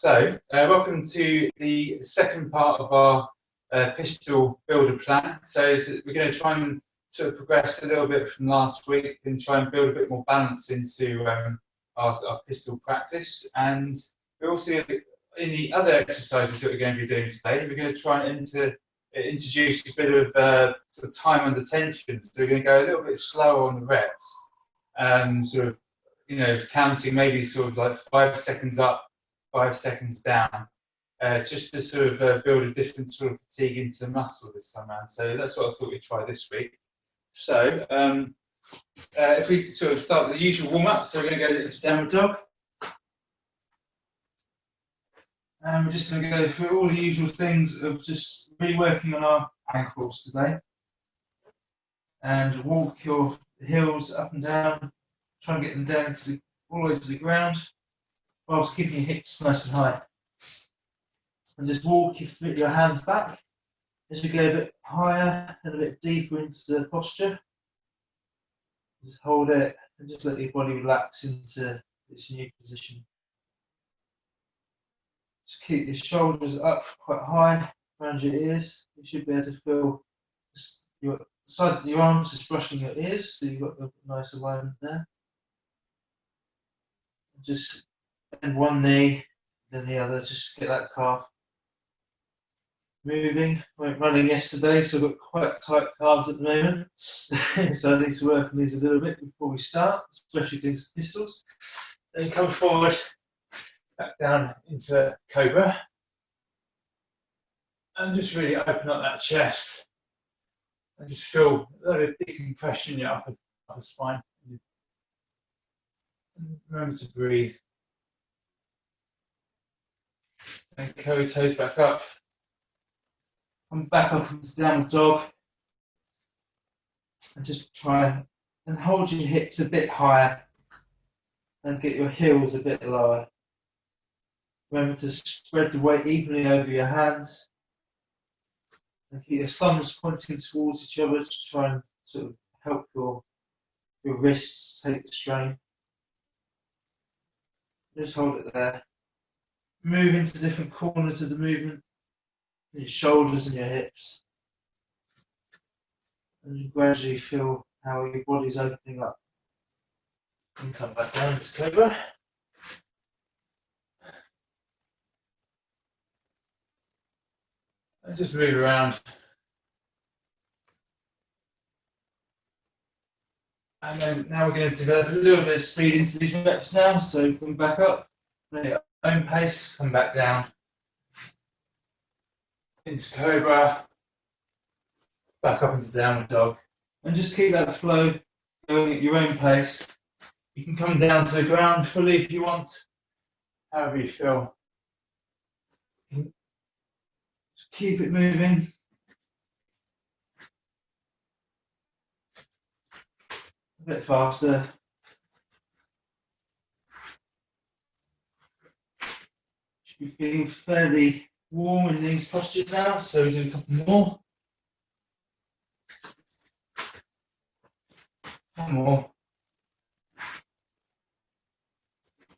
Welcome to the second part of our pistol builder plan. So we're going to try and sort of progress a little bit from last week and try and build a bit more balance into our pistol practice. And we're also, in the other exercises that we're going to be doing today, we're going to try and introduce a bit of sort of time under tension. So we're going to go a little bit slower on the reps, sort of, you know, counting maybe sort of like 5 seconds up, 5 seconds down, just to sort of build a different sort of fatigue into the muscle this time around. So that's what I thought we'd try this week. So if we sort of start with the usual warm-up, so we're going to go into downward dog. And we're just going to go through all the usual things of just really working on our ankles today. And walk your heels up and down, try and get them down to all the way to the ground, whilst keeping your hips nice and high. And just walk your hands back as you go a bit higher and a bit deeper into the posture. Just hold it and just let your body relax into this new position. Just keep your shoulders up quite high around your ears. You should be able to feel your sides of your arms just brushing your ears, so you've got a nice alignment there. Just bend one knee, then the other, just get that calf moving. I went running yesterday, so I've got quite tight calves at the moment. So I need to work on these a little bit before we start, especially doing some pistols. Then come forward, back down into Cobra. And just really open up that chest. And just feel a lot of decompression in your upper spine. And remember to breathe. And curl your toes back up. Come back up into downward dog. And just try and hold your hips a bit higher and get your heels a bit lower. Remember to spread the weight evenly over your hands. And keep your thumbs pointing towards each other to try and sort of help your wrists take the strain. Just hold it there. Move into different corners of the movement, your shoulders and your hips. And you gradually feel how your body's opening up. And come back down to Cobra. And just move around. And then now we're going to develop a little bit of speed into these reps now. So come back up, at your own pace, come back down. Into Cobra, back up into downward dog. And just keep that flow going at your own pace. You can come down to the ground fully if you want, however you feel. Just keep it moving. A bit faster. Should be feeling fairly warm in these postures now, so we do a couple more. One more.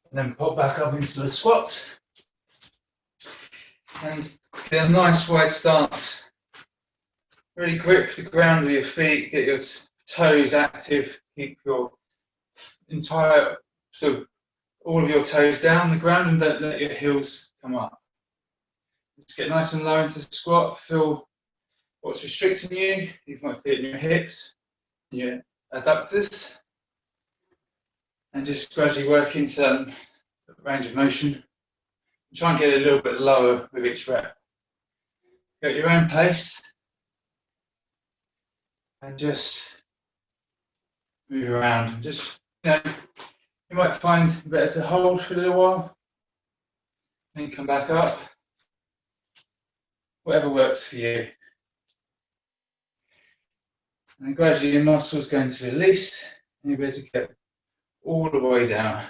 And then pop back up into a squat. And get a nice wide stance. Really grip the ground with your feet, get your toes active, keep your entire, so all of your toes down the ground and don't let your heels come up. Just get nice and low into the squat, feel what's restricting you. You might feel it in your hips, your adductors, and just gradually work into range of motion. Try and get a little bit lower with each rep. Go at your own pace, and just move around. And just, you know, you might find it better to hold for a little while, then come back up. Whatever works for you. And gradually your muscles going to release, and you'll be able to get all the way down.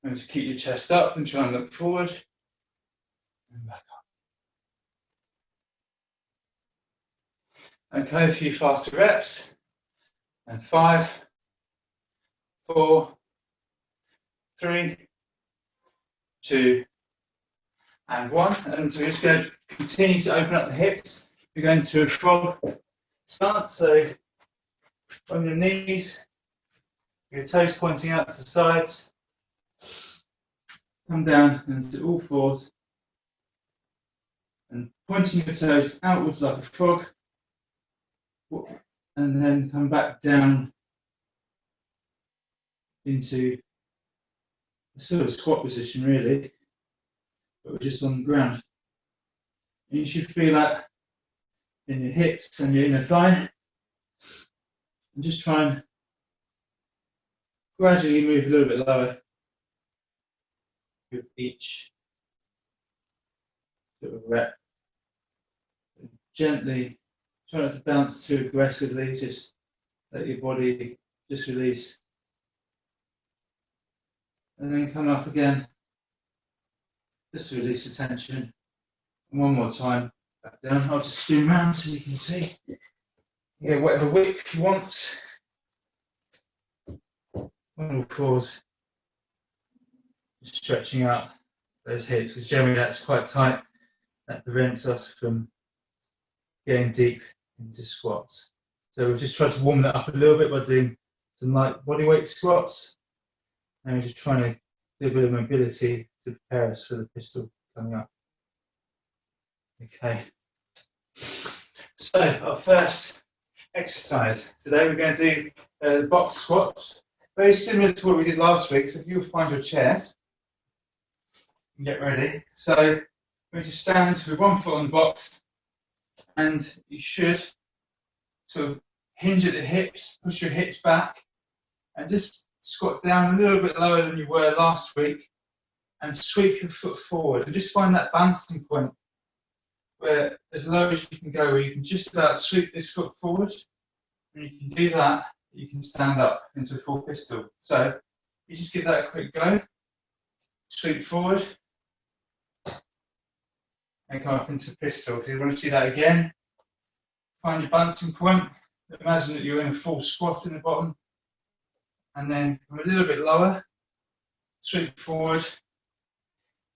And just keep your chest up and try and look forward and back up. Okay, a few faster reps. And 5, 4, 3, 2, and 1. And so we're just going to continue to open up the hips. We're going to a frog stance. So on your knees, your toes pointing out to the sides. Come down into all fours and pointing your toes outwards like a frog. And then come back down into a sort of squat position, really, but we're just on the ground. And you should feel that in your hips and your inner thigh. And just try and gradually move a little bit lower with each sort of rep. Gently, try not to bounce too aggressively, just let your body just release. And then come up again, just to release the tension. And one more time, back down. I'll just zoom around so you can see. Yeah, whatever width you want. One more pause. Just stretching out those hips, because generally that's quite tight. That prevents us from getting deep into squats. So we'll just try to warm that up a little bit by doing some light bodyweight squats. And we're just trying to do a bit of mobility to prepare us for the pistol coming up. Okay. So our first exercise today, we're going to do the box squats. Very similar to what we did last week. So if you'll find your chairs and get ready. So we just stand with one foot on the box, and you should sort of hinge at the hips, push your hips back, and just squat down a little bit lower than you were last week, and sweep your foot forward. And just find that balancing point where, as low as you can go, where you can just about sweep this foot forward. And you can do that, you can stand up into a full pistol. So you just give that a quick go, sweep forward, and come up into a pistol. If you want to see that again, find your balancing point. Imagine that you're in a full squat in the bottom, and then come a little bit lower, sweep forward,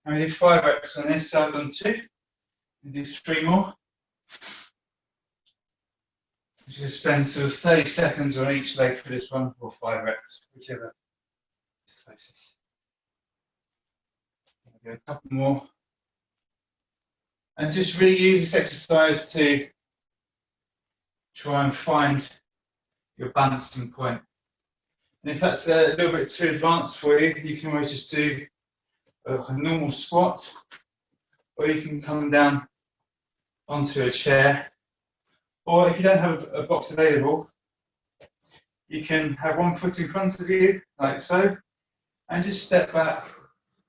and we do 5 reps on this. So I've done 2, we do 3 more. I'm just going to spend sort of 30 seconds on each leg for this one, or 5 reps, whichever is closest. I'll do a couple more. And just really use this exercise to try and find your balancing point. And if that's a little bit too advanced for you, you can always just do a normal squat, or you can come down onto a chair. Or if you don't have a box available, you can have one foot in front of you, like so, and just step back,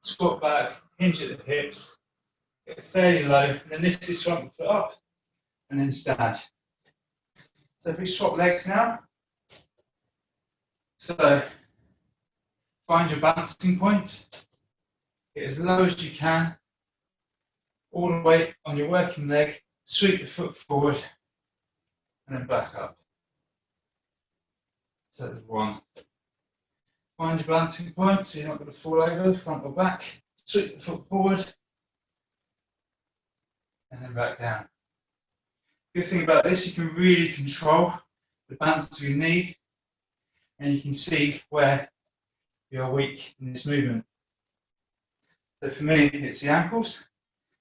squat back, hinge at the hips, get fairly low, and then lift this front foot up, and then stand. So if we swap legs now, so find your balancing point, get as low as you can, all the way on your working leg, sweep the foot forward, and then back up. So there's 1. Find your balancing point so you're not going to fall over, front or back, sweep the foot forward, and then back down. Good thing about this, you can really control the balance of your knee, and you can see where you're weak in this movement. So for me, it's the ankles.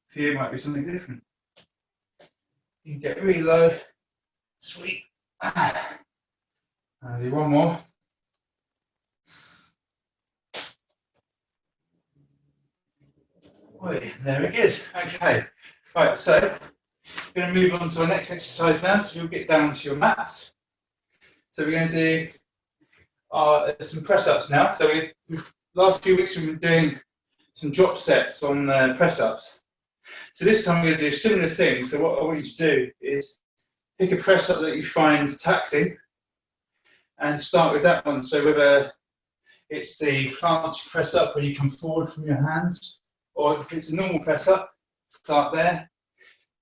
For you, it might be something different. You can get really low, sweep. I'll do 1 more. Very good. Okay. Right, so we're going to move on to our next exercise now. So you'll get down to your mats. So we're going to do some press-ups now. So last few weeks we've been doing some drop sets on press-ups. So this time we're going to do a similar thing. So what I want you to do is pick a press-up that you find taxing and start with that one. So whether it's the planche press-up where you come forward from your hands, or if it's a normal press-up, start there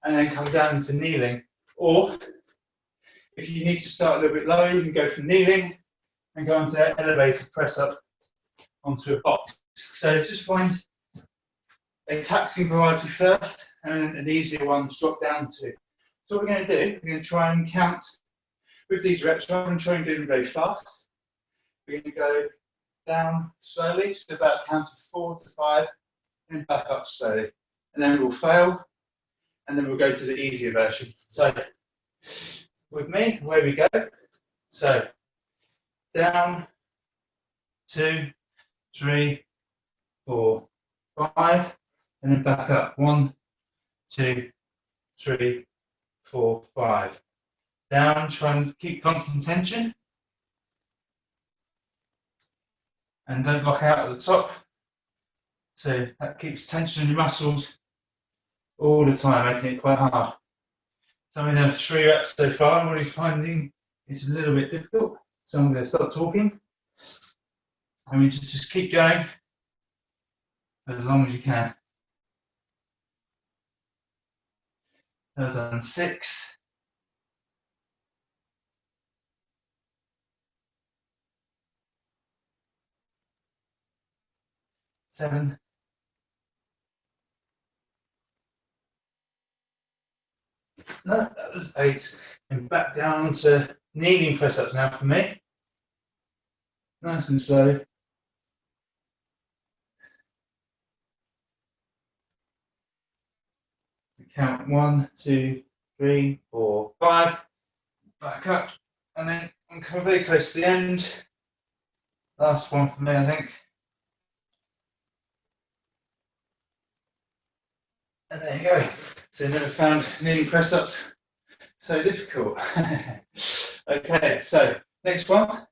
and then come down into kneeling. Or if you need to start a little bit lower, you can go from kneeling and go into elevated press-up onto a box. So just find a taxing variety first and an easier one to drop down to. So what we're going to do, we're going to try and count with these reps. I'm going to try and do them very fast. We're going to go down slowly, so about a count of 4 to 5, and back up slowly. And then we'll fail, and then we'll go to the easier version. So with me, away we go. So down, 2, 3, 4, 5, and then back up. 1, 2, 3, 4, 5. Down, try and keep constant tension. And don't lock out at the top. So that keeps tension in your muscles all the time, making it quite hard. So I'm going to have 3 reps so far. I'm already finding it's a little bit difficult. So I'm going to stop talking. And we just keep going as long as you can. I've done 6. 7. 'No, that was 8. And back down to kneeling press ups now for me. Nice and slow. Count 1, 2, 3, 4, 5. Back up, and then I'm coming very close to the end. Last one for me, I think. And there you go. So never found kneeling press ups so difficult. Okay, so next one,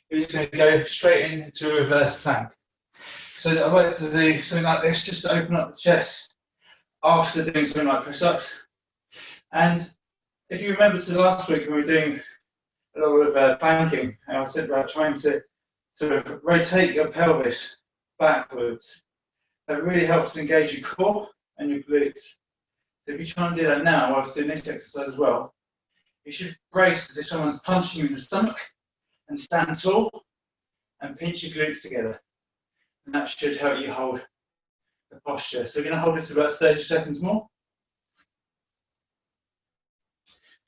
we're just going to go straight into a reverse plank. So I like to do something like this, just to open up the chest after doing something like press ups. And if you remember to last week when we were doing a lot of planking, and I said about trying to sort of rotate your pelvis backwards, that really helps to engage your core and your glutes. So if you try and do that now whilst doing this exercise as well, you should brace as if someone's punching you in the stomach and stand tall and pinch your glutes together. And that should help you hold the posture. So we're going to hold this about 30 seconds more.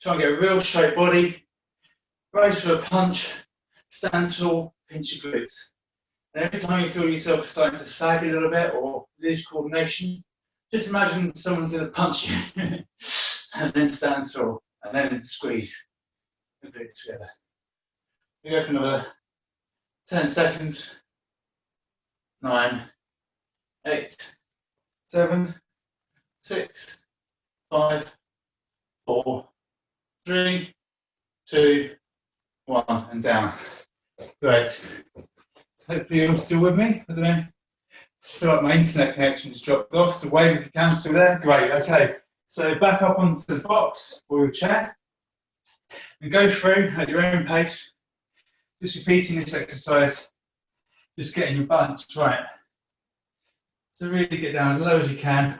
Try and get a real straight body, brace for a punch, stand tall, pinch your glutes. And every time you feel yourself starting to sag a little bit or lose coordination, just imagine someone's going to punch you and then stand tall and then squeeze the glutes together. We go for another 10 seconds. 9, 8, 7, 6, 5, 4, 3, 2, 1, and down. Great. So hopefully you're still with me. I don't know. I feel like my internet connection's dropped off, so wave if you can, still there. Great, okay. So back up onto the box or your chair and go through at your own pace, just repeating this exercise, just getting your balance right. So really get down as low as you can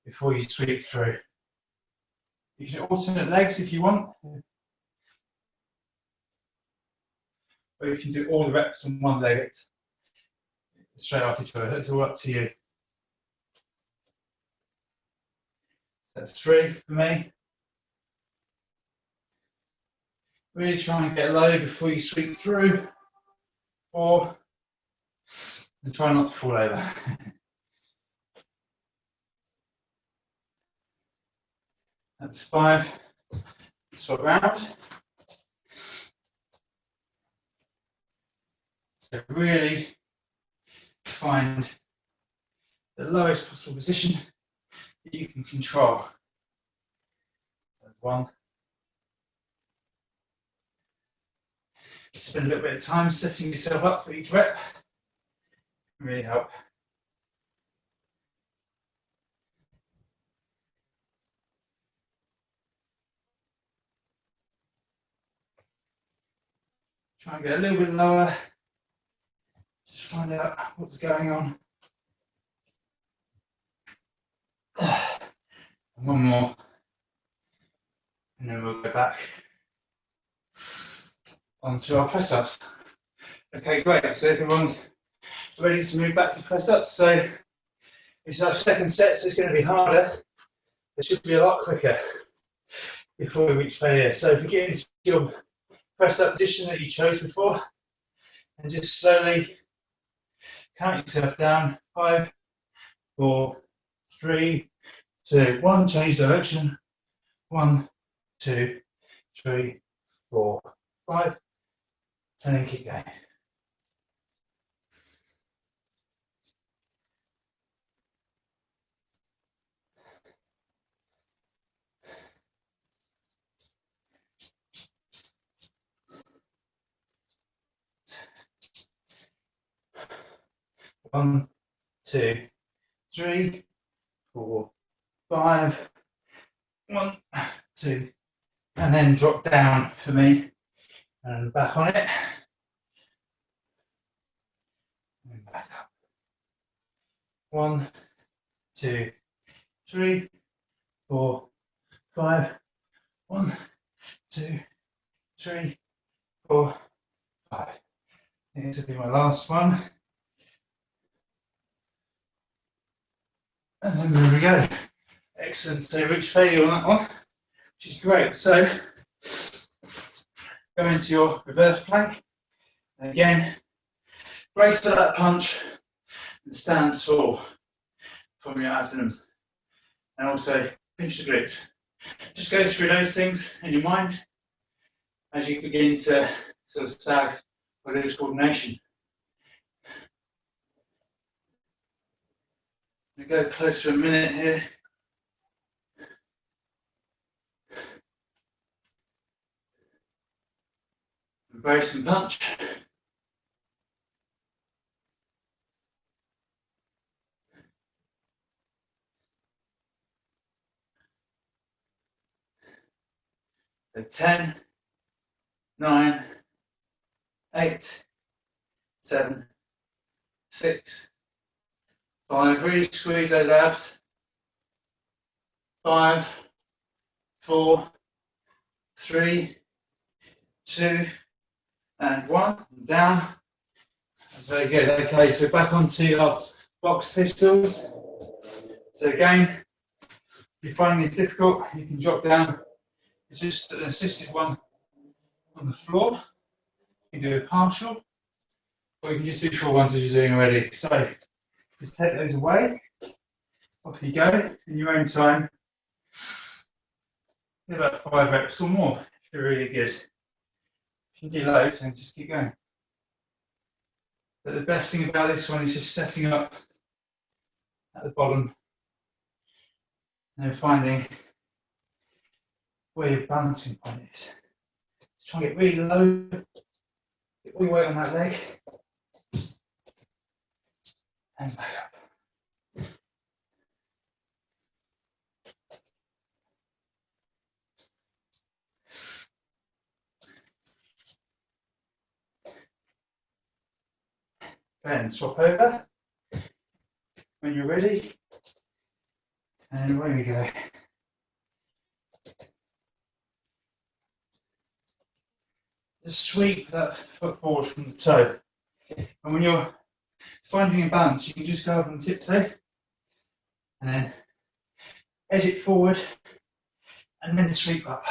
before you sweep through. You can alternate legs if you want, or you can do all the reps on one leg straight after each other. It's all up to you. That's 3 for me. Really try and get low before you sweep through. 4, and try not to fall over. That's 5. Swap round. So really find the lowest possible position that you can control. That's 1. Spend a little bit of time setting yourself up for each rep. Can really help. Try and get a little bit lower. Just find out what's going on. And 1 more. And then we'll go back onto our press ups. Okay, great. So everyone's ready to move back to press up. So it's our second set, so it's going to be harder. It should be a lot quicker before we reach failure. So if you get into your press up position that you chose before, and just slowly count yourself down. 5, 4, 3, 2, 1. Change direction. 1, 2, 3, 4, 5, and then keep going. One, 2, 3, 4, 5. 1, 2, and then drop down for me, and back on it, and back up. 1, 2, 3, 4, 5. 1, 2, 3, 4, 5. I think this will be my last one. And then there we go. Excellent. So reach failure on that one, which is great. So go into your reverse plank. And again, brace for that punch and stand tall from your abdomen. And also pinch the glutes. Just go through those things in your mind as you begin to sort of sag or lose coordination. We go close to a minute here. Brace and punch. So 10, 9, 8, 7, 6, 5. Really squeeze those abs. 5, 4, 3, 2, and 1. And down. That's very good. Okay, so back onto our box pistols. So again, if you're finding this difficult, you can drop down. It's just an assisted one on the floor. You can do a partial, or you can just do full ones as you're doing already. So just take those away. Off you go in your own time. Do about 5 reps or more if you're really good. If you can do loads, then just keep going. But the best thing about this one is just setting up at the bottom and then finding where your balancing point is. Try and get really low, get all your weight on that leg, and back up. Then swap over when you're ready, and away we go. Just sweep that foot forward from the toe. And when you're finding a balance, you can just go up on tiptoe and then edge it forward and then sweep up.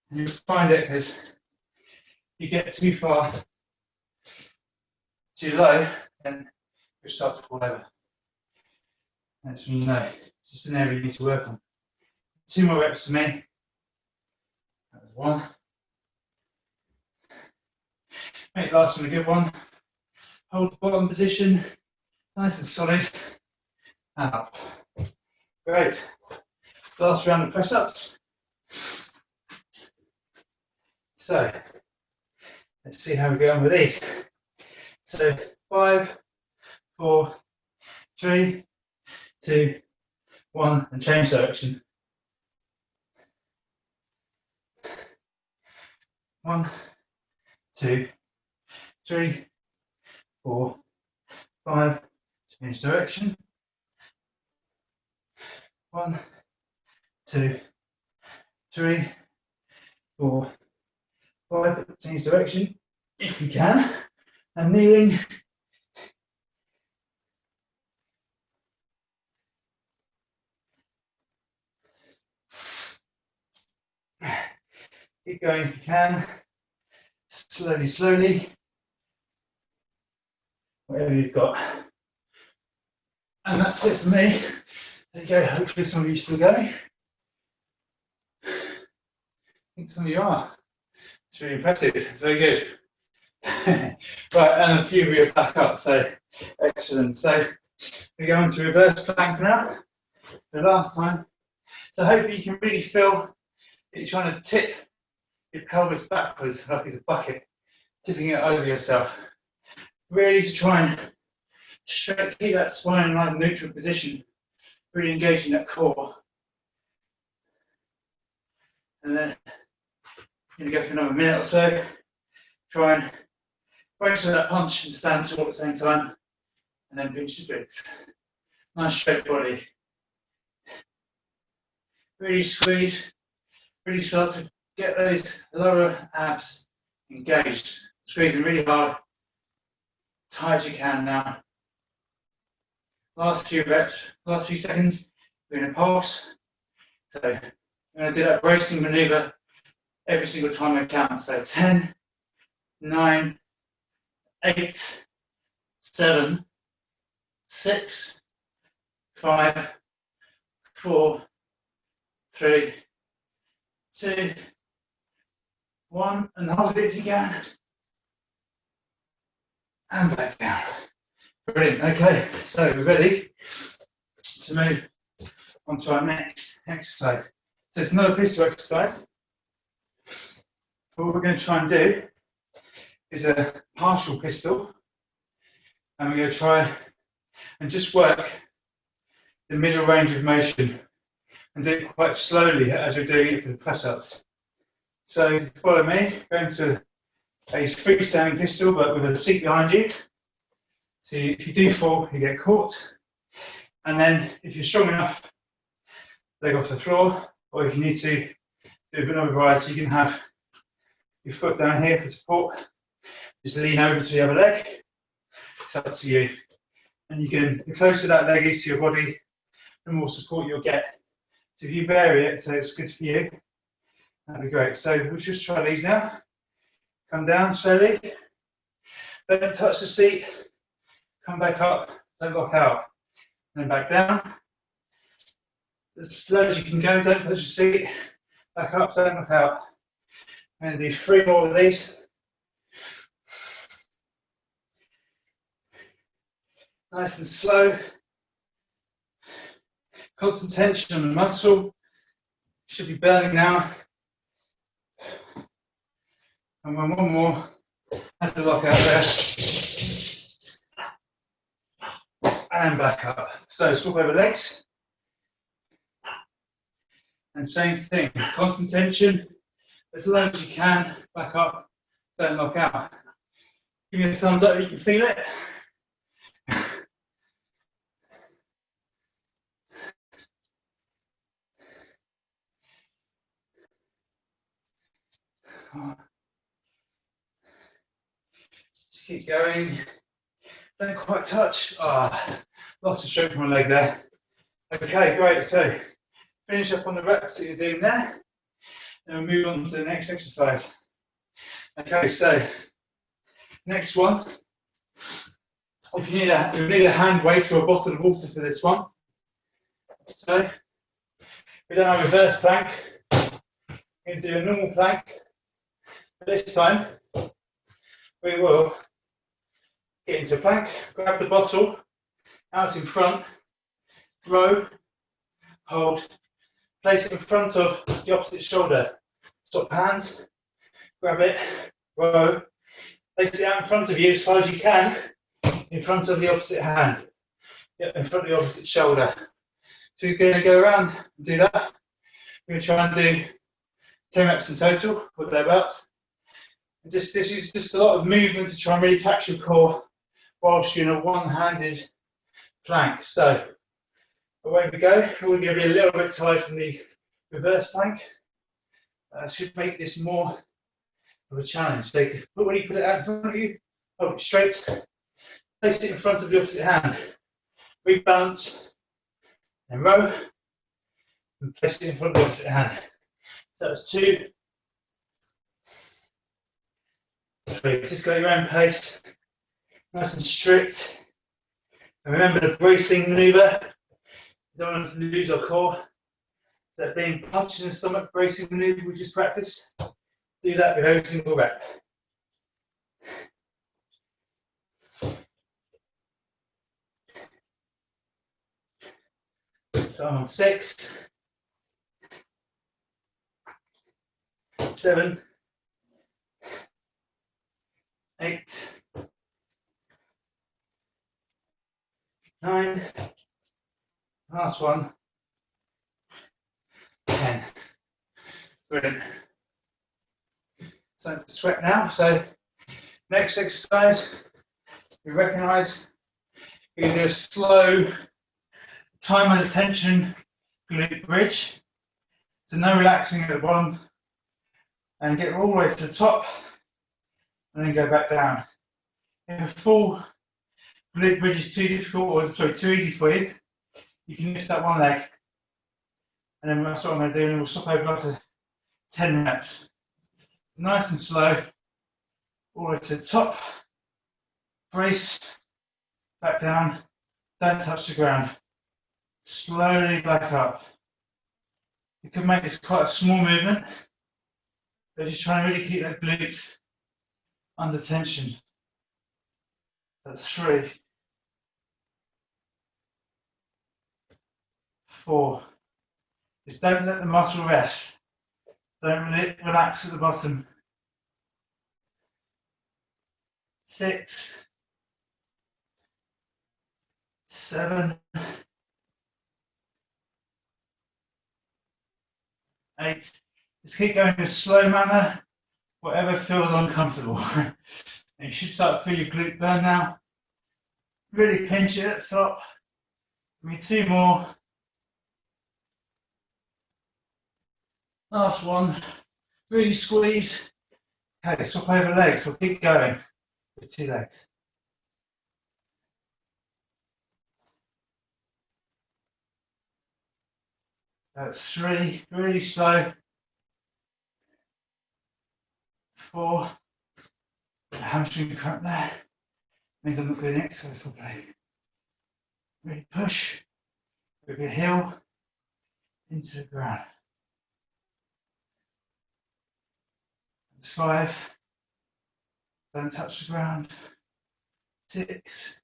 And you'll find it as you get too far too low, then you'll start to fall over. That's when you know it's just an area you need to work on. 2 more reps for me. That was 1. Make the last one a good one. Hold the bottom position, nice and solid, and up. Great. Last round of press ups. So, let's see how we go on with these. So, 5, 4, 3, 2, 1, and change direction. 1, 2, 3, 4, 5, change direction. 1, 2, 3, 4, 5, change direction if you can. And kneeling Keep going if you can. Slowly, slowly. Whatever you've got. And that's it for me. There you go. Hopefully some of you still going. I think some of you are. It's really impressive. Very good. Right, and a few of you are back up, so excellent. So we go on to reverse plank now, the last time. So hopefully you can really feel that you're trying to tip your pelvis backwards like it's a bucket, tipping it over yourself. Really to try and keep that spine in a nice neutral position, really engaging that core. And then you're going to go for another minute or so. Try and brace for that punch and stand tall at the same time, and then pinch the glutes. Nice straight body. Really squeeze, really start to get those lower abs engaged. Squeezing really hard, tight as you can now. Last few reps, last few seconds, we're going to pulse. So I'm going to do that bracing maneuver every single time I count. So 10, 9, 8, 7, 6, 5, 4, 3, 2, 1, and hold it if you can. And back down. Brilliant. Okay, so we're ready to move on to our next exercise. So it's another pistol exercise. What we're going to try and do is a partial pistol, and we're going to try and just work the middle range of motion and do it quite slowly as we're doing it for the press-ups. So follow me, go into a freestanding pistol but with a seat behind you. So if you do fall, you get caught, and then if you're strong enough, leg off the floor, or if you need to do another variety, you can have your foot down here for support. Just lean over to the other leg. It's up to you. And you can, the closer that leg is to your body, the more support you'll get. So if you vary it so it's good for you, that'd be great. So we'll just try these now. Come down slowly. Don't touch the seat. Come back up. Don't lock out. And then back down. As slow as you can go. Don't touch the seat. Back up. Don't lock out. And do 3 more of these. Nice and slow. Constant tension on the muscle. Should be burning now. And one more. Have to lock out there. And back up. So swap over legs. And same thing. Constant tension. As low as you can. Back up. Don't lock out. Give me a thumbs up if you can feel it. Just keep going. Don't quite touch. Lots of strength from my leg there. Okay, great. So finish up on the reps that you're doing there, and we'll move on to the next exercise. Okay, so next one. If you need a hand weight or a bottle of water for this one. So we've done our reverse plank. We're going to do a normal plank. But this time we will get into a plank, grab the bottle out in front, row, hold, place it in front of the opposite shoulder. Swap hands, grab it, row, place it out in front of you as far as you can, in front of the opposite hand, in front of the opposite shoulder. So you're going to go around and do that. We're going to try and do 10 reps in total, or thereabouts. This is just a lot of movement to try and really tax your core whilst you're in a one-handed plank. So away we go. We're going to be a little bit tired from the reverse plank. Should make this more of a challenge. So when you put it out in front of you, hold it straight, place it in front of the opposite hand, rebalance, and row, and place it in front of the opposite hand. So that's 2, free. Just go at your own pace, nice and strict. And remember the bracing maneuver. You don't want to lose our core. That being punched in the stomach, bracing maneuver we just practiced. Do that with every single rep. So I'm on 6, 7, 8, 9, last one, 10. Brilliant. So to sweat now. So next exercise, we recognise you're going to do a slow time under tension glute bridge. So no relaxing at the bottom, and get all the way to the top, and then go back down. If a full glute bridge is too difficult, or sorry, too easy for you, you can lift that one leg, and then that's what I'm going to do, and we'll stop over after 10 reps. Nice and slow, all the way to the top, brace, back down, don't touch the ground. Slowly back up. You can make this quite a small movement, but just trying to really keep that glute under tension. That's 3, 4. Just don't let the muscle rest. Don't relax at the bottom. 6, 7, 8. Just keep going in a slow manner, whatever feels uncomfortable. And you should start to feel your glute burn now. Really pinch it at the top. Give me 2 more. Last one. Really squeeze. Okay, swap over legs. We'll keep going with 2 legs. That's 3, really slow. 4, hamstring cramp there. Means I'm not doing exercise properly. Really push with your heel into the ground. That's 5. Don't touch the ground. 6,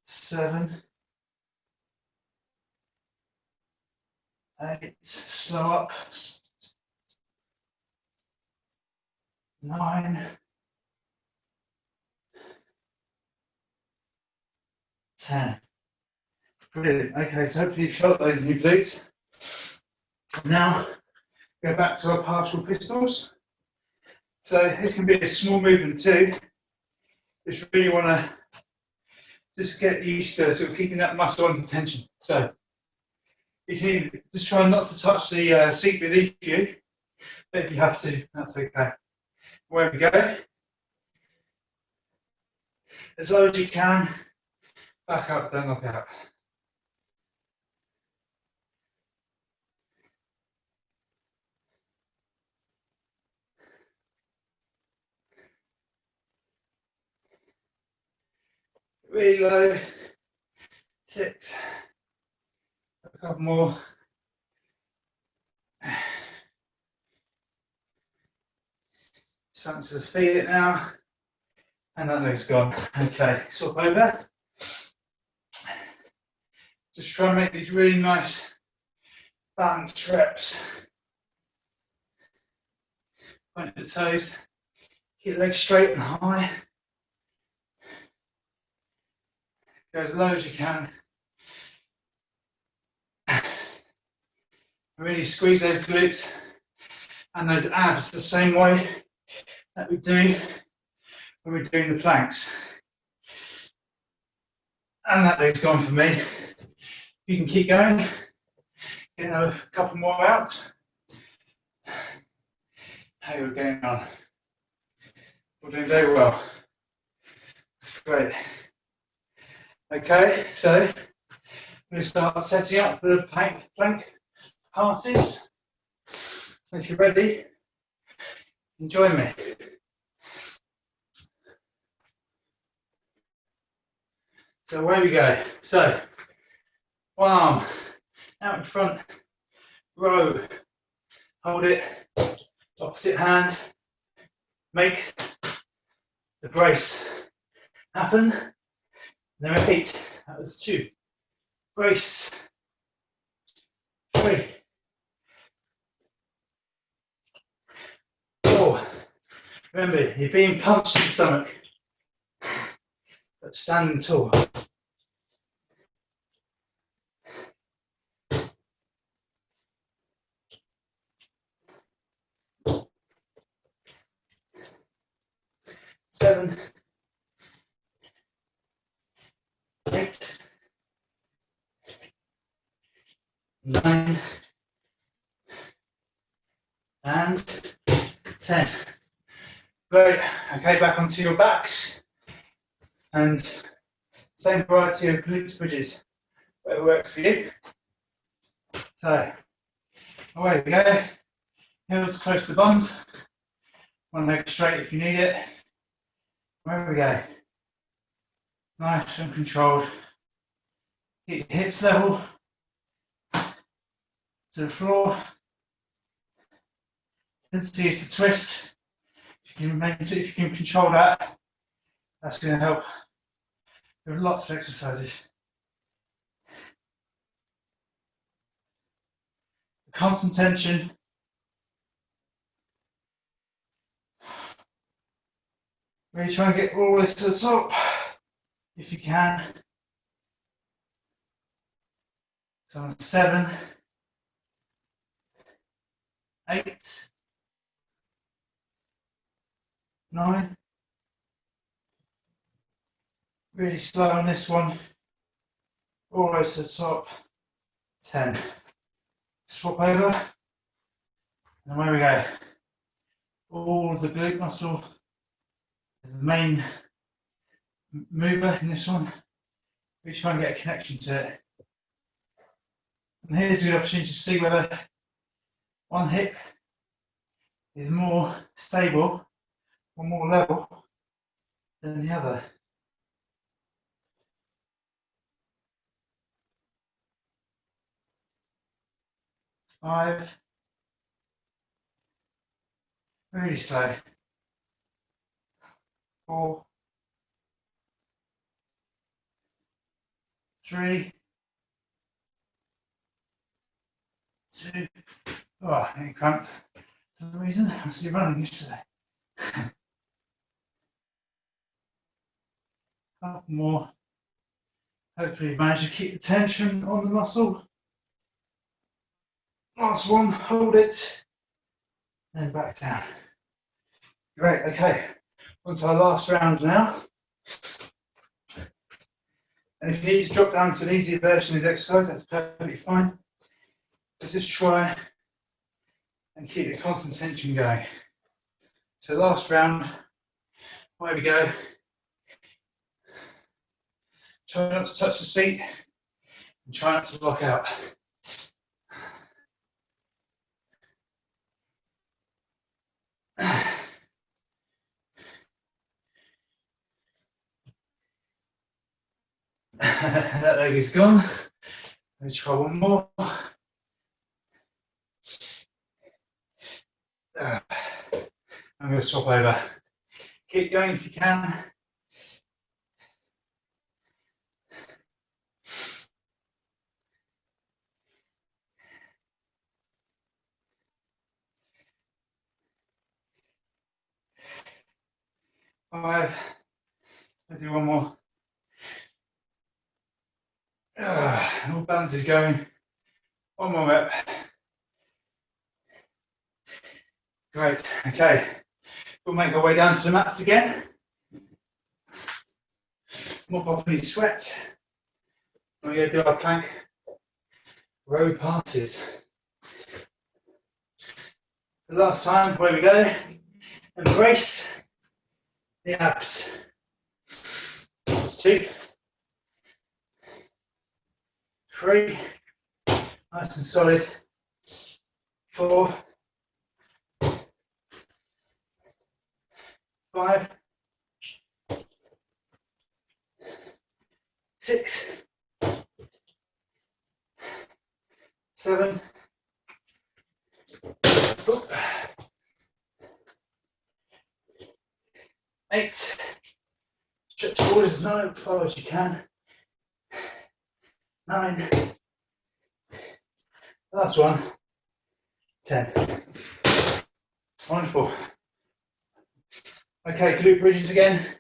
7, 8, slow up. 9, 10. Brilliant. Okay, so hopefully you've felt those new glutes. Now, go back to our partial pistols. So this can be a small movement too. Just really want to just get used to sort of keeping that muscle under tension. So you can just try not to touch the seat beneath you, but if you have to, that's okay. Where we go, as low as you can, back up, don't knock out. Really low, 6, a couple more. Starting to feel it now, and that leg's gone. Okay, swap over. Just try and make these really nice balanced reps. Point at the toes, keep the legs straight and high. Go as low as you can. Really squeeze those glutes and those abs the same way that we do when we're doing the planks. And that leg's gone for me. You can keep going. Get a couple more out. How are we going on? We're doing very well. That's great. Okay, so I'm going to start setting up the plank passes. So if you're ready, join me. So away we go. So one arm out in front, row, hold it, opposite hand, make the brace happen, and then repeat. That was 2, brace, 3, 4. Remember, you're being punched in the stomach, but standing tall. 7, 8, 9, and 10. Great. Okay, back onto your backs. And same variety of glutes bridges, whatever works for you. So, away we go. Heels close to bums. One leg straight if you need it. Where we go. Nice and controlled. Keep your hips level to the floor. Tendency is to twist. If you can control that, that's going to help. There are lots of exercises. Constant tension. Really try and get all the way to the top, if you can. So on 7, 8, 9. Really slow on this one. All the way to the top. 10. Swap over. And away we go. All of the glute muscle is the main mover in this one. We try and get a connection to it. And here's a good opportunity to see whether one hip is more stable or more level than the other. Five. Really slow. 4, 3, 2. Oh, I need cramp for some reason. I was running yesterday. Couple more. Hopefully you've managed to keep the tension on the muscle. Last one, hold it, then back down. Great, okay. On to our last round now. And if you need to drop down to an easier version of this exercise, that's perfectly fine. But just try and keep the constant tension going. So last round, away we go. Try not to touch the seat and try not to lock out. That leg is gone. Let's try one more. I'm going to swap over. Keep going if you can. Five. I'll do one more. All balance is going. One more rep. Great. Okay. We'll make our way down to the mats again. Mop off any sweat. We're going to do our plank row passes. The last time, where we go, embrace the abs. That's 2, 3, nice and solid. 4, 5, 6, 7, 8, stretch forward as far as you can, 9, last one, 10. Wonderful. Okay, glute bridges again.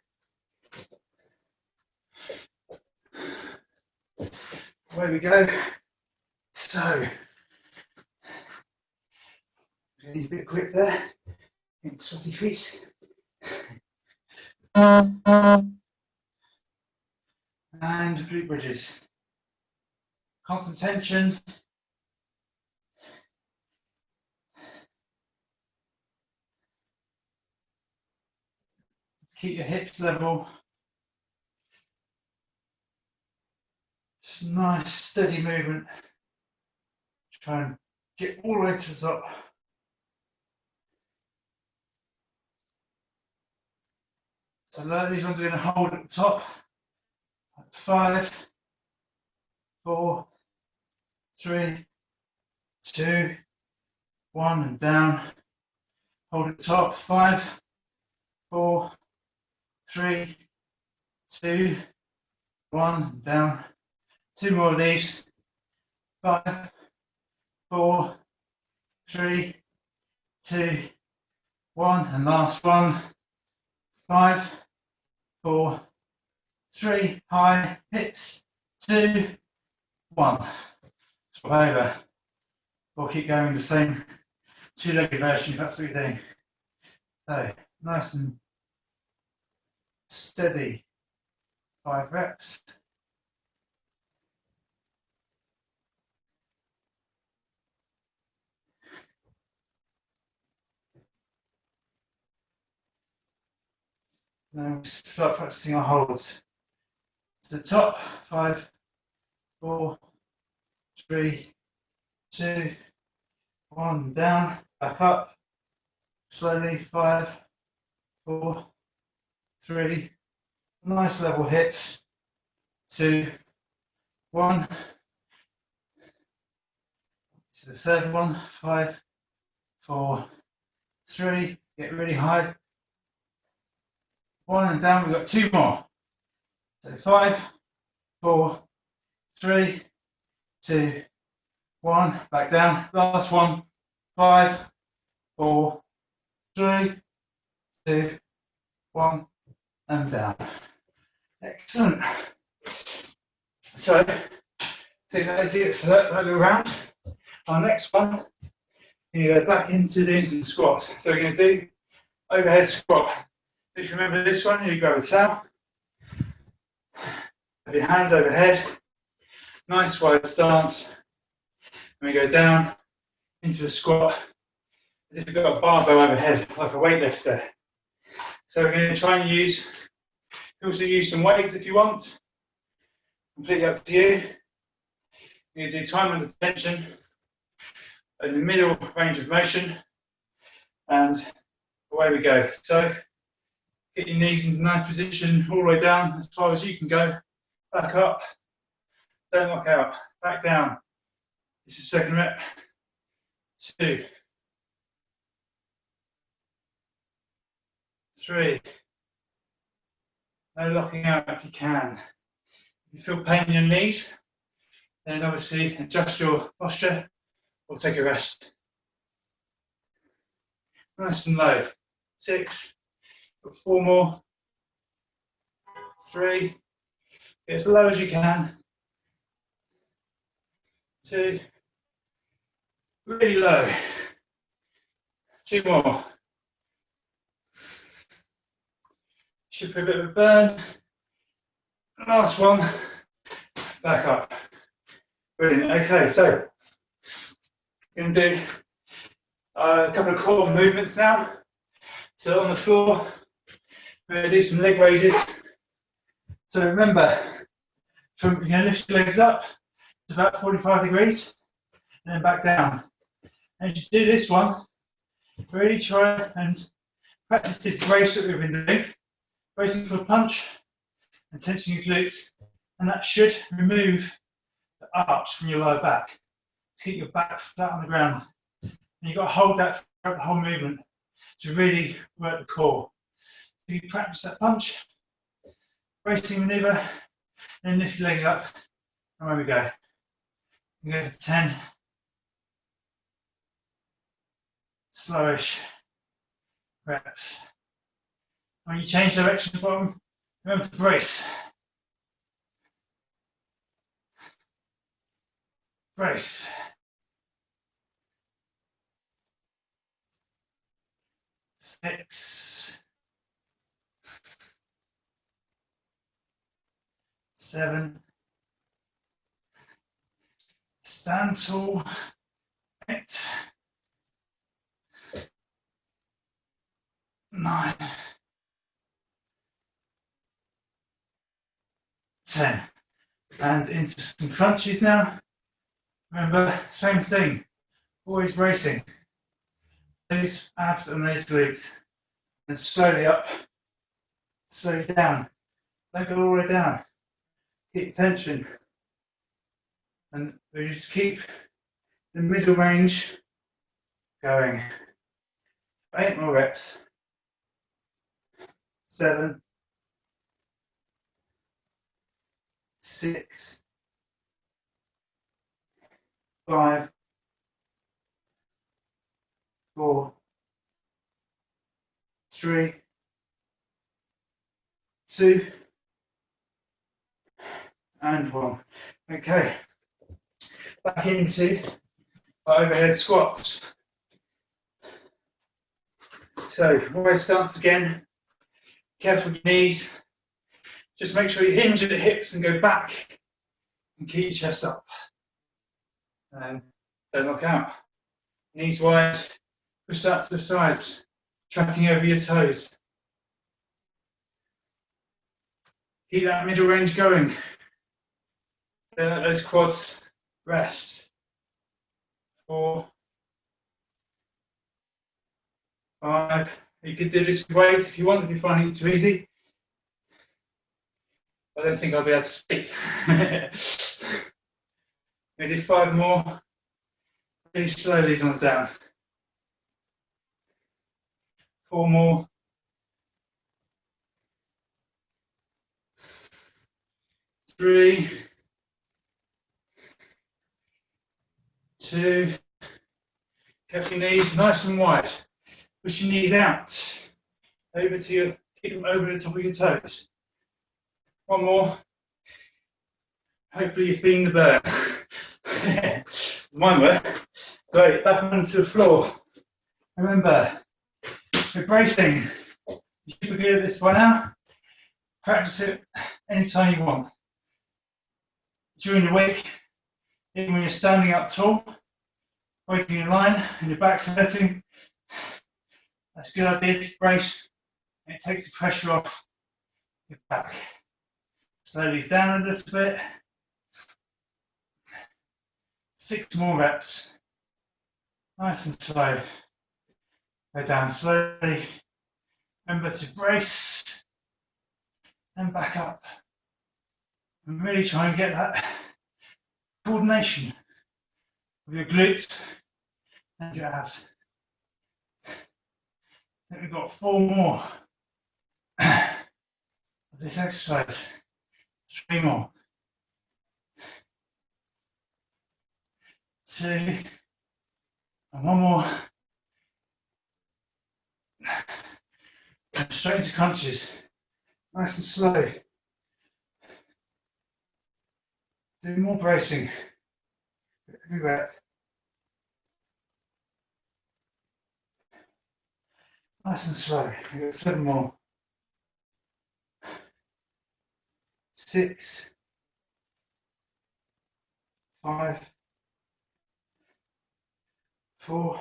Away we go. So, he's a bit quick there. Sweaty feet. And glute bridges. Constant tension. Keep your hips level. Just nice steady movement. Try and get all the way to the top. So these ones are going to hold at the top. 5, 4, 3, 2, 1, and down. Hold at the top. 5, 4, 3, 2, 1, down. 2 more of these. 5, 4, 3, 2, 1, and last one. 5, 4, 3, high, hips, 2, 1. Swap over. Or keep going the same two-legged version if that's what you're doing. So, nice and steady. 5 reps. Now we start practicing our holds. To the top, 5, 4, 3, 2, 1, down, back up, slowly, 5, 4, 3, nice level hips, 2, 1, to the third one, 5, 4, 3, get really high, 1 and down, we've got 2 more, so 5, 4, 3, 2, 1, back down, last one, 5, 4, 3, 2, 1, and down. Excellent. So, I think that is it for that little round. Our next one, you go back into doing some squats. So we're going to do overhead squat. If you remember this one, you grab a towel, have your hands overhead, nice wide stance, and we go down into a squat as if you've got a barbell overhead, like a weightlifter. So we're going to try and you can also use some weights if you want, completely up to you. You're going to do time under tension in the middle range of motion, and away we go. So get your knees into a nice position all the way down as far as you can go, back up, don't lock out, back down. This is second rep, 2, 3, no locking out if you can. If you feel pain in your knees, then obviously adjust your posture or take a rest. Nice and low, 6, got 4 more, 3, get as low as you can, 2, really low, 2 more. Should feel a bit of a burn. Last one, back up. Brilliant. Okay, so we're going to do a couple of core movements now. So on the floor, we're going to do some leg raises. So remember, you're going to lift your legs up to about 45 degrees and then back down. And as you do this one, really try and practice this brace that we've been doing. Bracing for a punch and tensioning your glutes and that should remove the arch from your lower back. Keep your back flat on the ground. And you've got to hold that throughout the whole movement to really work the core. So you practice that punch, bracing maneuver, and then lift your leg up, and away we go. We go for 10, slowish reps. When you change direction at the bottom, remember to brace. Brace. Six, 7, stand tall, 8, 9, 10. And into some crunches now. Remember, same thing, always bracing. Those abs and those glutes. And slowly up, slowly down. Don't go all the way down. Keep tension. And we just keep the middle range going. 8 more reps. 7, 6, 5, 4, 3, 2, and 1. Okay, back into our overhead squats. So, warrior stance again. Careful with your knees. Just make sure you hinge at the hips and go back and keep your chest up. And don't knock out. Knees wide, push that to the sides, tracking over your toes. Keep that middle range going. Then let those quads rest. 4, 5. You could do this with weights if you want, if you're finding it too easy. I don't think I'll be able to speak. Maybe 5 more. Really slow these ones down. 4 more. 3, 2. Keep your knees nice and wide. Push your knees out. Over to your, keep them over the top of your toes. 1 more. Hopefully you're feeling the burn. Mine were. Great, back onto the floor. Remember, we're bracing. You should be good at this by now. Practice it anytime you want. During the week, even when you're standing up tall, waiting in line and your back's hurting, that's a good idea to brace. It takes the pressure off your back. Slow these down a little bit. 6 more reps. Nice and slow. Go down slowly. Remember to brace and back up. And really try and get that coordination of your glutes and your abs. I think we've got 4 more of this exercise. 3 more. 2, and 1 more. And straight into crunches. Nice and slow. Do more bracing. Every rep. Nice and slow. We've got 7 more. 6, 5, 4.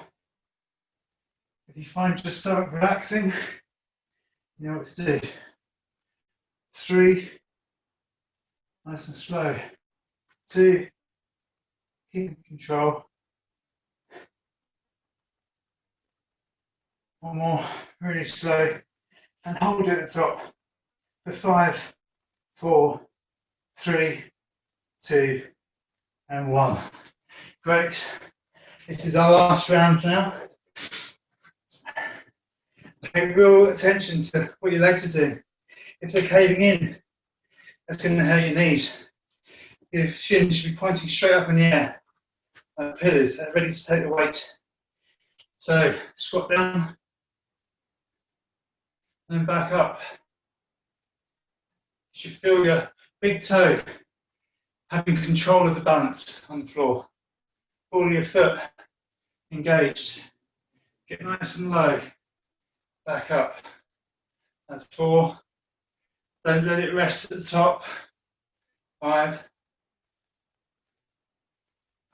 If you find your stomach relaxing, you know what to do. 3, nice and slow. 2, keep in control. 1 more, really slow, and hold it at the top for 5, 4, 3, 2, and 1. Great. This is our last round now. Pay real attention to what your legs are doing. If they're caving in, that's going to hurt your knees. Your shin should be pointing straight up in the air, like pillars, ready to take the weight. So squat down, and then back up. You should feel your big toe having control of the balance on the floor. Ball of your foot engaged. Get nice and low. Back up. That's 4. Don't let it rest at the top. 5.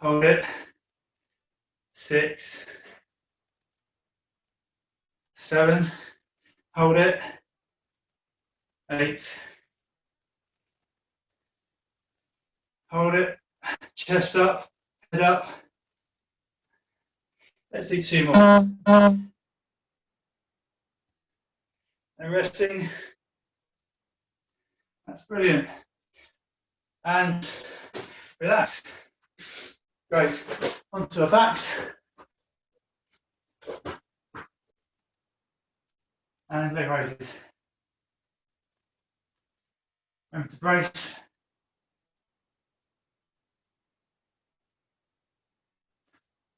Hold it. 6. 7. Hold it. 8. Hold it. Chest up. Head up. Let's do 2 more. And resting. That's brilliant. And relax. Great. Onto our backs. And leg raises. Remember to brace.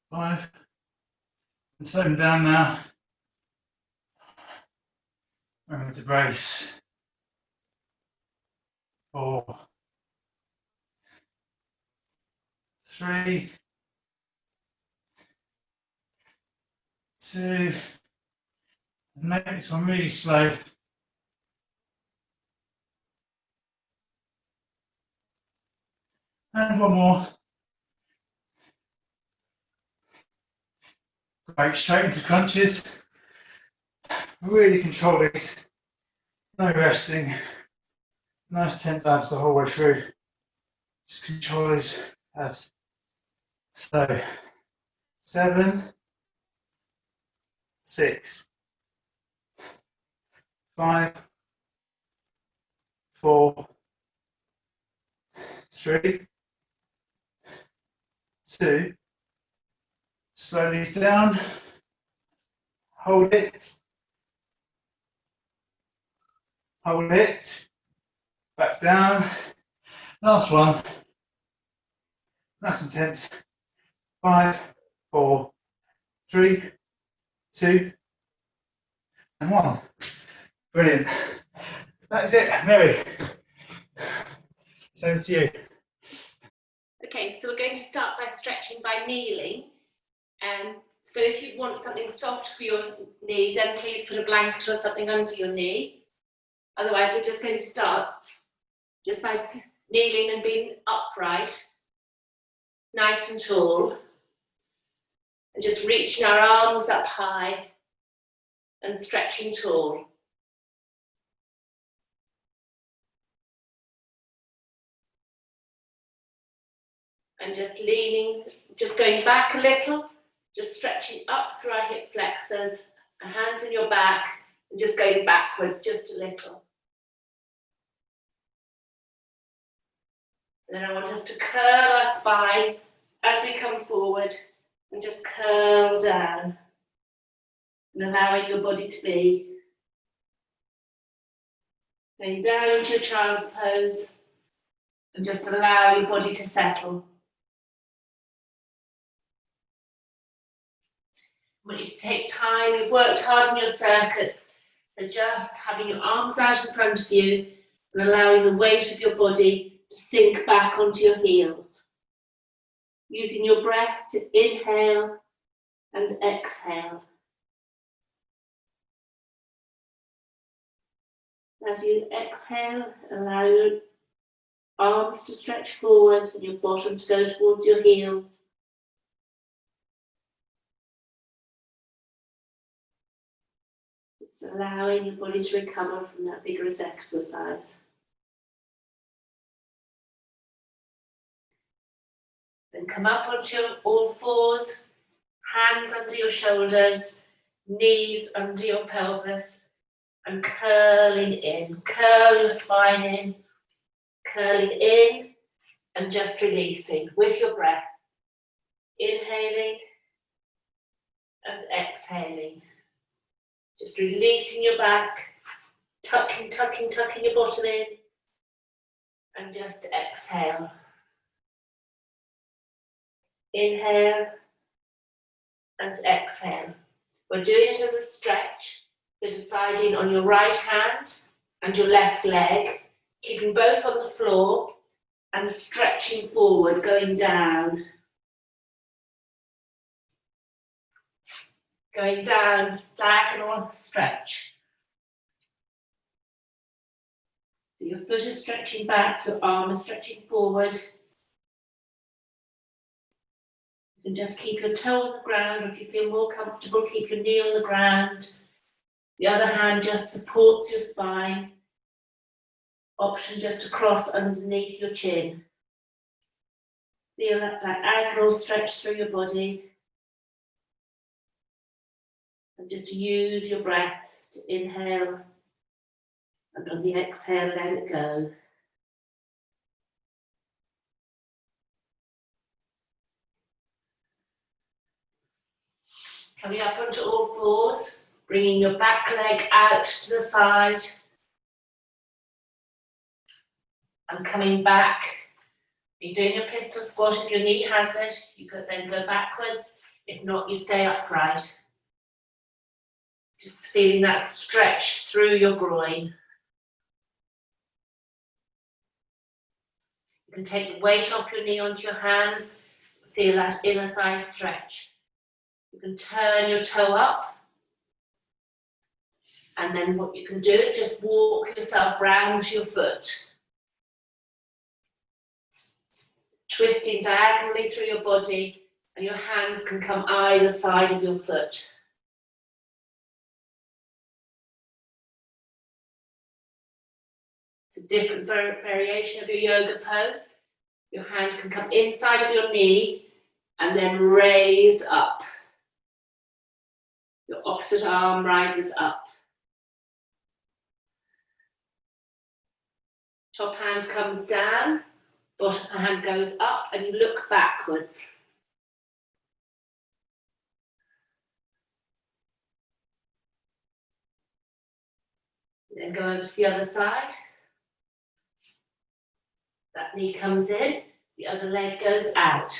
Five. And slow them down now. Remember to brace. 4. 3. 2. And make this one really slow. And 1 more. Great, straight into crunches. Really control these. No resting. Nice tense abs the whole way through. Just control these abs. So, 7, 6, 5, 4, 3, 2. Slow these down. Hold it. Hold it. Back down. Last one. Nice and tense. 5, 4, 3, 2, and 1. Brilliant. That is it, Mary. It's over to you. Okay, so we're going to start by stretching by kneeling. So if you want something soft for your knee, then please put a blanket or something under your knee. Otherwise, we're just going to start just by kneeling and being upright, nice and tall. And just reaching our arms up high and stretching tall. And just leaning, just going back a little, just stretching up through our hip flexors, hands on your back, and just going backwards just a little. And then I want us to curl our spine as we come forward and just curl down and allowing your body to be. Going down into your child's pose and just allow your body to settle. I want you to take time, you've worked hard on your circuits, so just having your arms out in front of you and allowing the weight of your body to sink back onto your heels. Using your breath to inhale and exhale. As you exhale, allow your arms to stretch forward and your bottom to go towards your heels. Just allowing your body to recover from that vigorous exercise. Then come up onto all fours, hands under your shoulders, knees under your pelvis, and curling in. Curl your spine in, Curling in and just releasing with your breath. Inhaling and exhaling. Just releasing your back, tucking your bottom in, and just exhale. Inhale and exhale. We're doing it as a stretch, so deciding on your right hand and your left leg, keeping both on the floor and stretching forward, going down. Going down, diagonal stretch. So your foot is stretching back, your arm is stretching forward. You can just keep your toe on the ground, or if you feel more comfortable, keep your knee on the ground. The other hand just supports your spine. Option just to cross underneath your chin. Feel that diagonal stretch through your body. And just use your breath to inhale, and on the exhale, let it go. Coming up onto all fours, bringing your back leg out to the side, and coming back. You're doing your pistol squat. If your knee has it, you could then go backwards. If not, you stay upright. Just feeling that stretch through your groin. You can take the weight off your knee onto your hands. Feel that inner thigh stretch. You can turn your toe up. And then what you can do is just walk yourself round to your foot. Twisting diagonally through your body, and your hands can come either side of your foot. It's a different variation of your yoga pose. Your hand can come inside of your knee and then raise up. Your opposite arm rises up. Top hand comes down, bottom hand goes up, and you look backwards. Then go over to the other side. That knee comes in, the other leg goes out.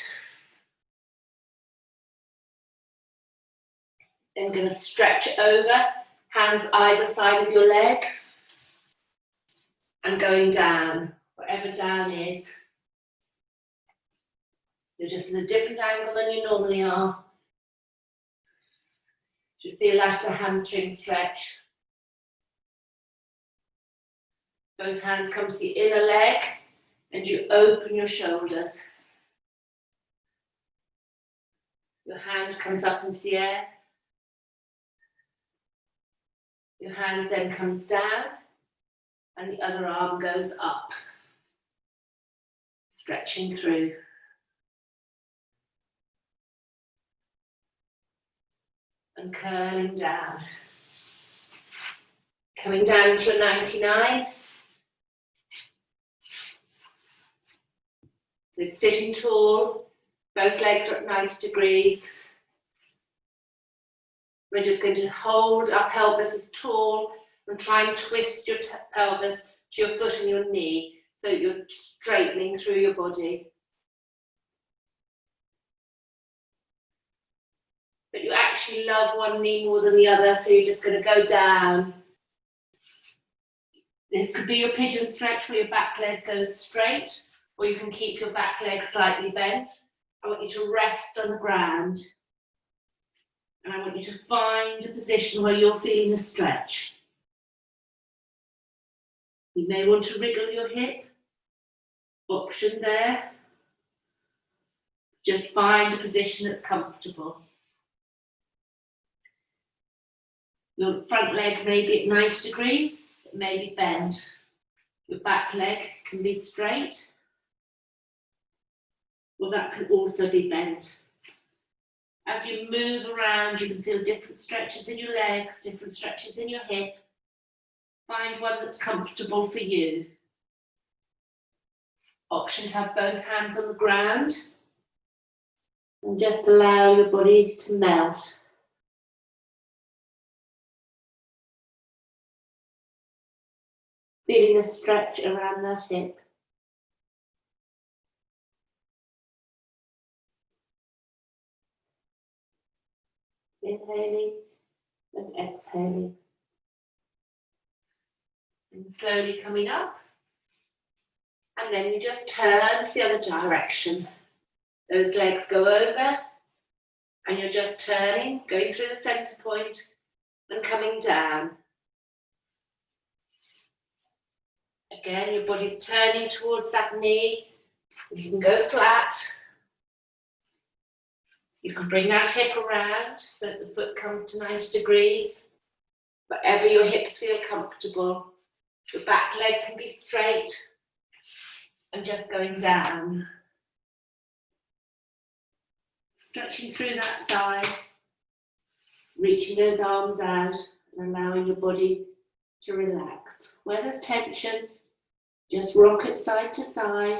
Then going to stretch over, hands either side of your leg, and going down, wherever down is. You're just at a different angle than you normally are. You feel like a hamstring stretch. Both hands come to the inner leg, and you open your shoulders. Your hand comes up into the air. Your hand then comes down, and the other arm goes up, stretching through. And curling down. Coming down to a 99. So sitting tall, both legs are at 90 degrees. We're just going to hold our pelvis as tall and try and twist your pelvis to your foot and your knee so you're straightening through your body. But you actually love one knee more than the other, so you're just going to go down. This could be your pigeon stretch where your back leg goes straight, or you can keep your back leg slightly bent. I want you to rest on the ground. And I want you to find a position where you're feeling a stretch. You may want to wriggle your hip. Option there. Just find a position that's comfortable. Your front leg may be at 90 degrees, it may be bent. Your back leg can be straight, or that can also be bent. As you move around, you can feel different stretches in your legs, different stretches in your hip. Find one that's comfortable for you. Option to have both hands on the ground and just allow your body to melt. Feeling a stretch around that hip. Inhaling and exhaling. And slowly coming up. And then you just turn to the other direction. Those legs go over and you're just turning, going through the center point and coming down. Again, your body's turning towards that knee. You can go flat. You can bring that hip around so that the foot comes to 90 degrees. Wherever your hips feel comfortable. Your back leg can be straight and just going down. Stretching through that thigh, reaching those arms out and allowing your body to relax. Where there's tension, just rock it side to side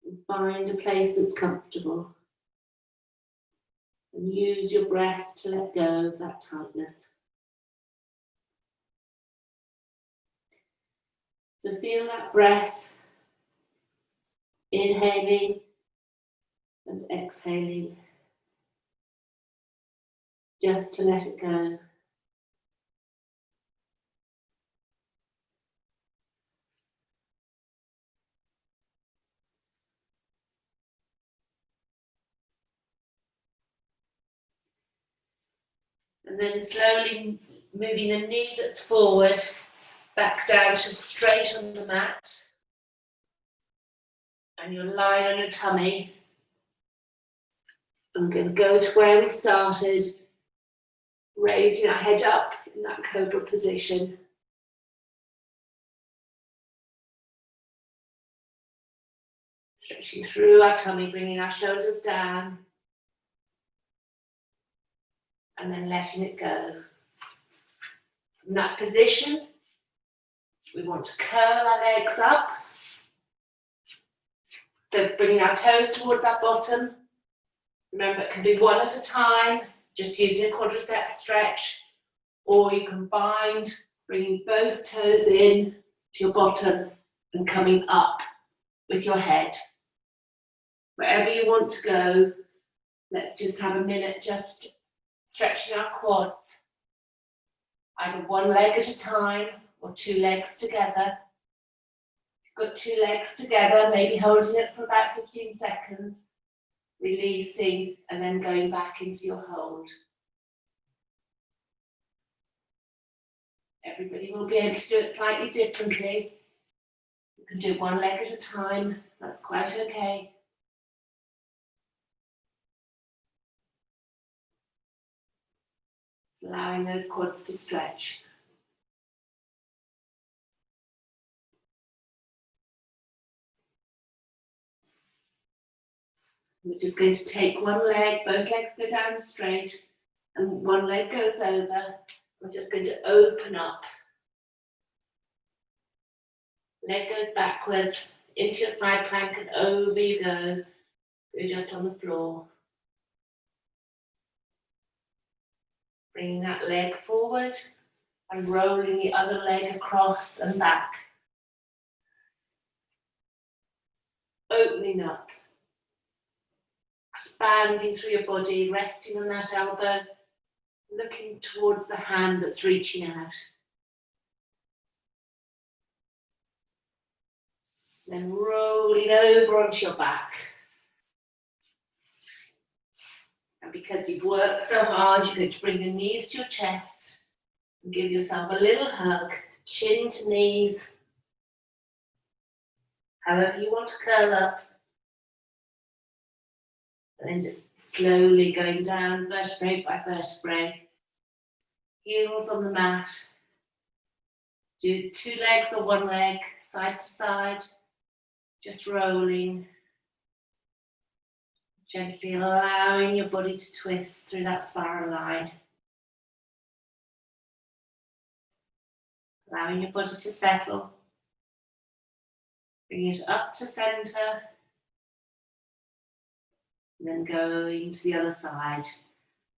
and find a place that's comfortable. And use your breath to let go of that tightness. So feel that breath, inhaling and exhaling, just to let it go. And then slowly moving the knee that's forward back down to straight on the mat. And you're lying on your tummy. I'm going to go to where we started, raising our head up in that cobra position. Stretching through our tummy, bringing our shoulders down. And then letting it go. From that position, we want to curl our legs up. So bringing our toes towards our bottom. Remember, it can be one at a time, just using a quadricep stretch. Or you can bind, bringing both toes in to your bottom and coming up with your head. Wherever you want to go, let's just have a minute just stretching our quads. Either one leg at a time or two legs together. Got two legs together, maybe holding it for about 15 seconds, releasing and then going back into your hold. Everybody will be able to do it slightly differently. You can do one leg at a time, that's quite okay. Allowing those quads to stretch. We're just going to take one leg, both legs go down straight, and one leg goes over. We're just going to open up. Leg goes backwards into your side plank and over you go. You're just on the floor. Bringing that leg forward and rolling the other leg across and back. Opening up. Expanding through your body, resting on that elbow, looking towards the hand that's reaching out. Then rolling over onto your back. And because you've worked so hard, you're going to bring your knees to your chest and give yourself a little hug, chin to knees. However you want to curl up. And then just slowly going down vertebrae by vertebrae. Heels on the mat. Do two legs or one leg, side to side. Just rolling. Gently allowing your body to twist through that spiral line. Allowing your body to settle. Bring it up to centre. And then going to the other side.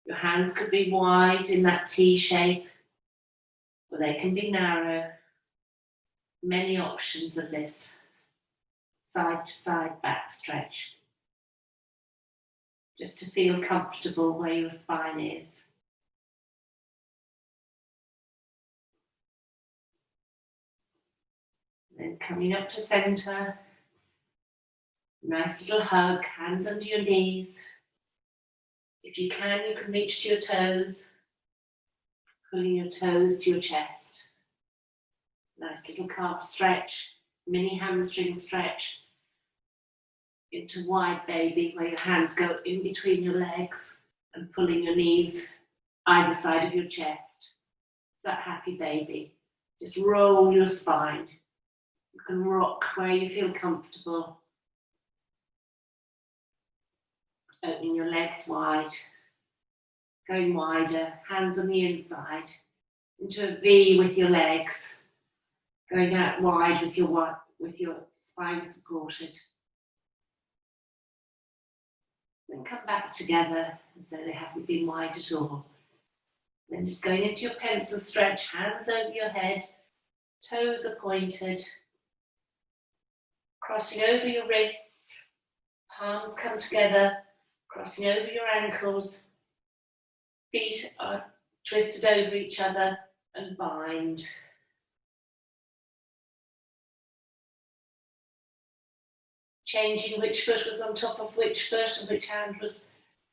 Your hands could be wide in that T shape, or they can be narrow. Many options of this side to side back stretch. Just to feel comfortable where your spine is. Then coming up to centre. Nice little hug, hands under your knees. If you can reach to your toes, pulling your toes to your chest. Nice little calf stretch, mini hamstring stretch into wide baby, where your hands go in between your legs and pulling your knees either side of your chest. That happy baby. Just roll your spine. You can rock where you feel comfortable. Opening your legs wide, going wider, hands on the inside, into a V with your legs, going out wide with your spine supported. Then come back together as though they haven't been wide at all. Then just going into your pencil stretch, hands over your head, toes are pointed, crossing over your wrists, palms come together, crossing over your ankles, feet are twisted over each other and bind. Changing which foot was on top of which foot and which hand was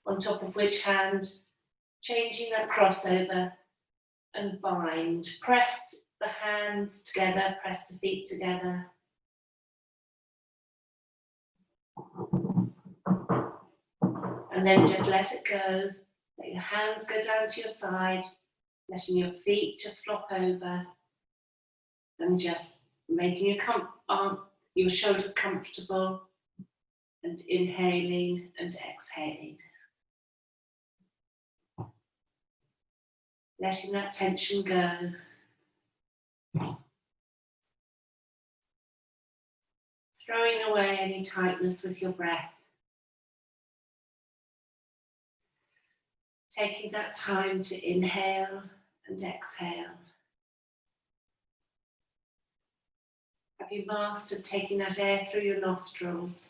on top of which hand. Changing that crossover and bind. Press the hands together, press the feet together. And then just let it go. Let your hands go down to your side, letting your feet just flop over, and just making your shoulders comfortable, and inhaling and exhaling. Letting that tension go. Throwing away any tightness with your breath. Taking that time to inhale and exhale. Have you mastered taking that air through your nostrils?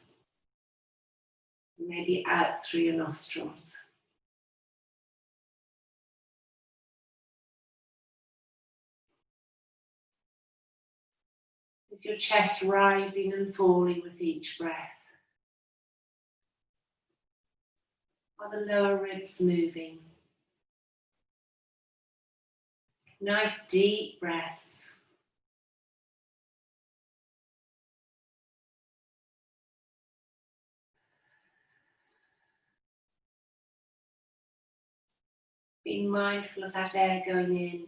Maybe out through your nostrils. Is your chest rising and falling with each breath? Are the lower ribs moving? Nice deep breaths. Being mindful of that air going in.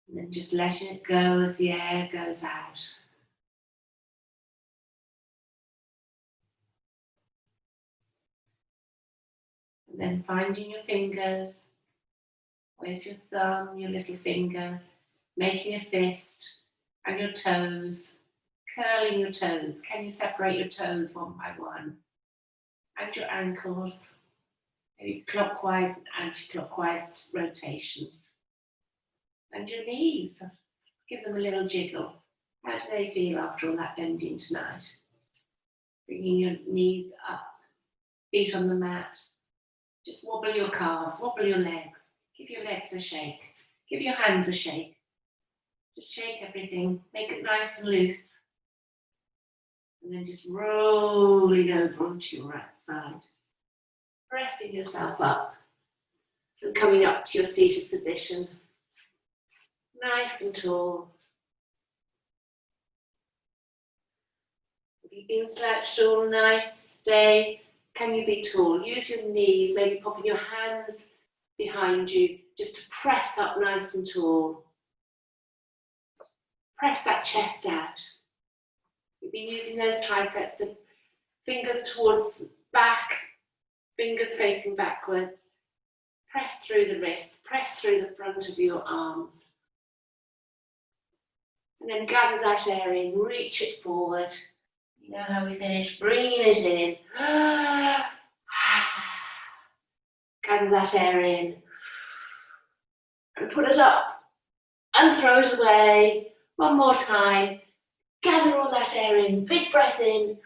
And then just letting it go as the air goes out. And then finding your fingers. Where's your thumb, your little finger? Making a fist. And your toes. Curling your toes. Can you separate your toes one by one? And your ankles. Maybe clockwise and anti-clockwise rotations. And your knees. Give them a little jiggle. How do they feel after all that bending tonight? Bringing your knees up. Feet on the mat. Just wobble your calves, wobble your legs. Give your legs a shake. Give your hands a shake. Just shake everything. Make it nice and loose. And then just rolling over onto your right side. Pressing yourself up. And coming up to your seated position. Nice and tall. Have you been slouched all night, day? Can you be tall? Use your knees, maybe popping your hands behind you, just to press up nice and tall. Press that chest out. You've been using those triceps, and fingers towards the back, fingers facing backwards. Press through the wrists, press through the front of your arms. And then gather that air in, reach it forward. You know how we finish, bringing it in. Gather that air in. And pull it up. And throw it away. One more time. Gather all that air in, big breath in.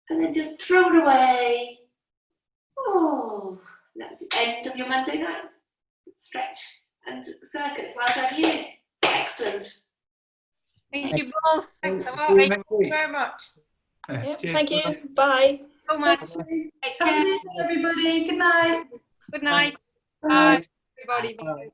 And then just throw it away. Oh, that's the end of your Monday night. Stretch and circuits. Well done, you. Excellent. Thank you both. Thanks a lot. See you Rachel. next Thank you week. very much. Yep, Cheers, thank you. bye. Bye. So much. Have Take a care. good day, everybody. Good night. Good night. Thanks. Bye, Bye. everybody. Bye.